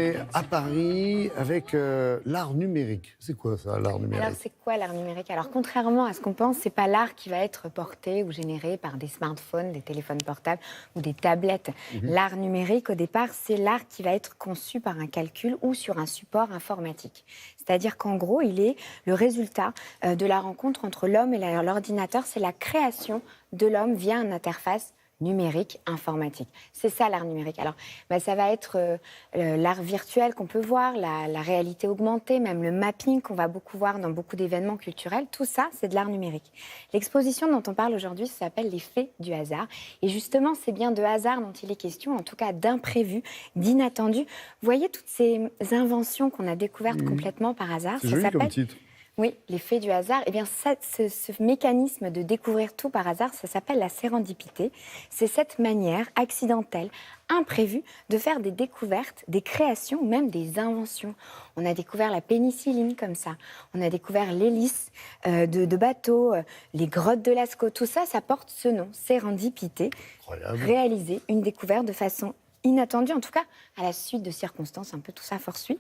est à Paris avec l'art numérique. C'est quoi ça, l'art numérique? Alors, c'est quoi l'art numérique? Alors, contrairement à ce qu'on pense, c'est pas l'art qui va être porté ou généré par des smartphones, des téléphones portables ou des tablettes. L'art numérique, au départ, c'est l'art qui va être conçu par un calcul ou sur un support informatique. C'est-à-dire qu'en gros, il est le résultat de la rencontre entre l'homme et l'ordinateur. C'est la création de l'homme via une interface numérique, informatique. C'est ça l'art numérique. Alors, ça va être l'art virtuel qu'on peut voir, la réalité augmentée, même le mapping qu'on va beaucoup voir dans beaucoup d'événements culturels. Tout ça, c'est de l'art numérique. L'exposition dont on parle aujourd'hui s'appelle l'effet du hasard. Et justement, c'est bien de hasard dont il est question, en tout cas d'imprévu, d'inattendu. Vous voyez toutes ces inventions qu'on a découvertes complètement par hasard. C'est joli comme titre. Oui, l'effet du hasard. Eh bien, ce mécanisme de découvrir tout par hasard, ça s'appelle la sérendipité. C'est cette manière accidentelle, imprévue, de faire des découvertes, des créations ou même des inventions. On a découvert la pénicilline comme ça. On a découvert l'hélice de bateaux, les grottes de Lascaux. Tout ça, ça porte ce nom, sérendipité. Incroyable. Réaliser une découverte de façon inattendue, en tout cas à la suite de circonstances, un peu tout ça fortuit.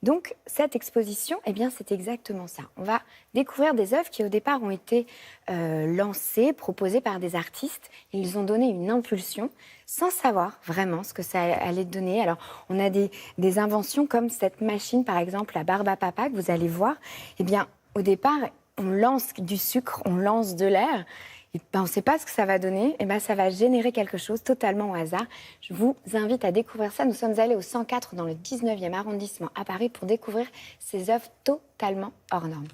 Donc, cette exposition, eh bien, c'est exactement ça. On va découvrir des œuvres qui, au départ, ont été lancées, proposées par des artistes. Et ils ont donné une impulsion sans savoir vraiment ce que ça allait donner. Alors, on a des inventions comme cette machine, par exemple, la barbe à papa, que vous allez voir. Eh bien, au départ, on lance du sucre, on lance de l'air. Et on ne sait pas ce que ça va donner, et ça va générer quelque chose totalement au hasard. Je vous invite à découvrir ça. Nous sommes allés au 104 dans le 19e arrondissement à Paris pour découvrir ces œuvres totalement hors normes.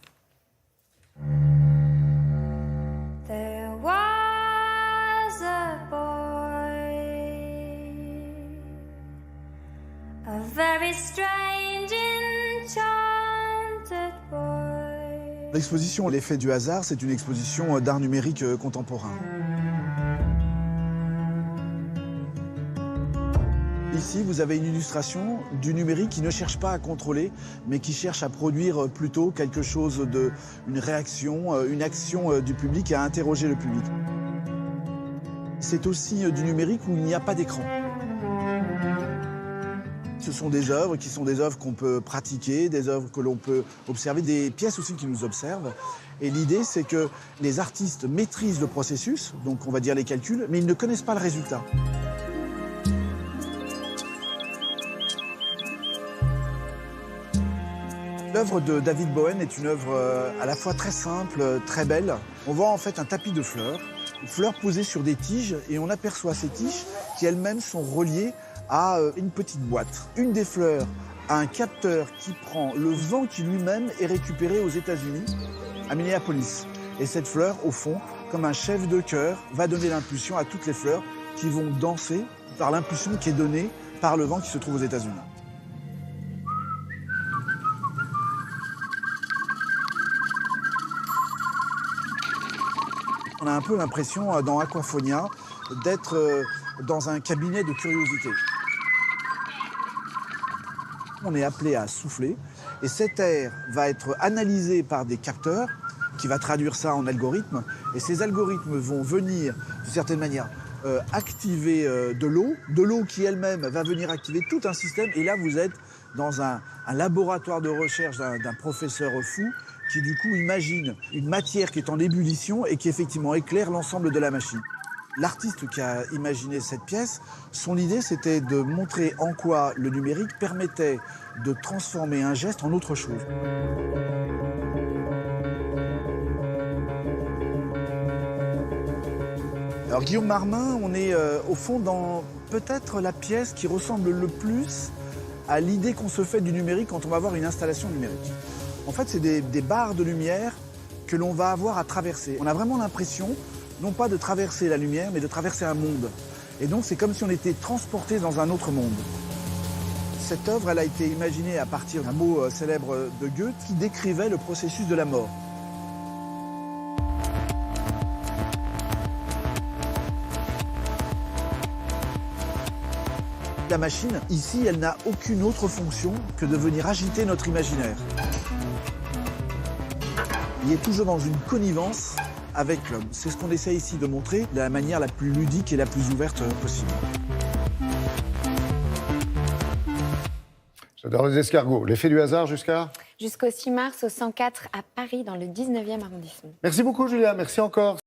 There was a boy, a very strange, enchanted boy. L'exposition L'effet du hasard, c'est une exposition d'art numérique contemporain. Ici, vous avez une illustration du numérique qui ne cherche pas à contrôler, mais qui cherche à produire plutôt quelque chose une réaction, une action du public et à interroger le public. C'est aussi du numérique où il n'y a pas d'écran. Ce sont des œuvres qui sont des œuvres qu'on peut pratiquer, des œuvres que l'on peut observer, des pièces aussi qui nous observent. Et l'idée, c'est que les artistes maîtrisent le processus, donc on va dire les calculs, mais ils ne connaissent pas le résultat. L'œuvre de David Bowen est une œuvre à la fois très simple, très belle. On voit en fait un tapis de fleurs posées sur des tiges, et on aperçoit ces tiges qui elles-mêmes sont reliées à une petite boîte. Une des fleurs a un capteur qui prend le vent qui lui-même est récupéré aux États-Unis, à Minneapolis. Et cette fleur, au fond, comme un chef de chœur, va donner l'impulsion à toutes les fleurs qui vont danser par l'impulsion qui est donnée par le vent qui se trouve aux États-Unis. On a un peu l'impression, dans Aquaphonia, d'être dans un cabinet de curiosité. On est appelé à souffler, et cet air va être analysé par des capteurs qui va traduire ça en algorithmes, et ces algorithmes vont venir, d'une certaine manière, activer de l'eau qui elle-même va venir activer tout un système, et là vous êtes dans un laboratoire de recherche d'un professeur fou qui du coup imagine une matière qui est en ébullition et qui effectivement éclaire l'ensemble de la machine. L'artiste qui a imaginé cette pièce, son idée c'était de montrer en quoi le numérique permettait de transformer un geste en autre chose. Alors Guillaume Marmin, on est au fond dans peut-être la pièce qui ressemble le plus à l'idée qu'on se fait du numérique quand on va voir une installation numérique. En fait, c'est des barres de lumière que l'on va avoir à traverser. On a vraiment l'impression, non pas de traverser la lumière, mais de traverser un monde. Et donc, c'est comme si on était transporté dans un autre monde. Cette œuvre, elle a été imaginée à partir d'un mot célèbre de Goethe qui décrivait le processus de la mort. La machine, ici, elle n'a aucune autre fonction que de venir agiter notre imaginaire. Il est toujours dans une connivence avec l'homme. C'est ce qu'on essaie ici de montrer de la manière la plus ludique et la plus ouverte possible. J'adore les escargots. L'effet du hasard jusqu'à... Jusqu'au 6 mars au 104 à Paris, dans le 19e arrondissement. Merci beaucoup, Julia. Merci encore.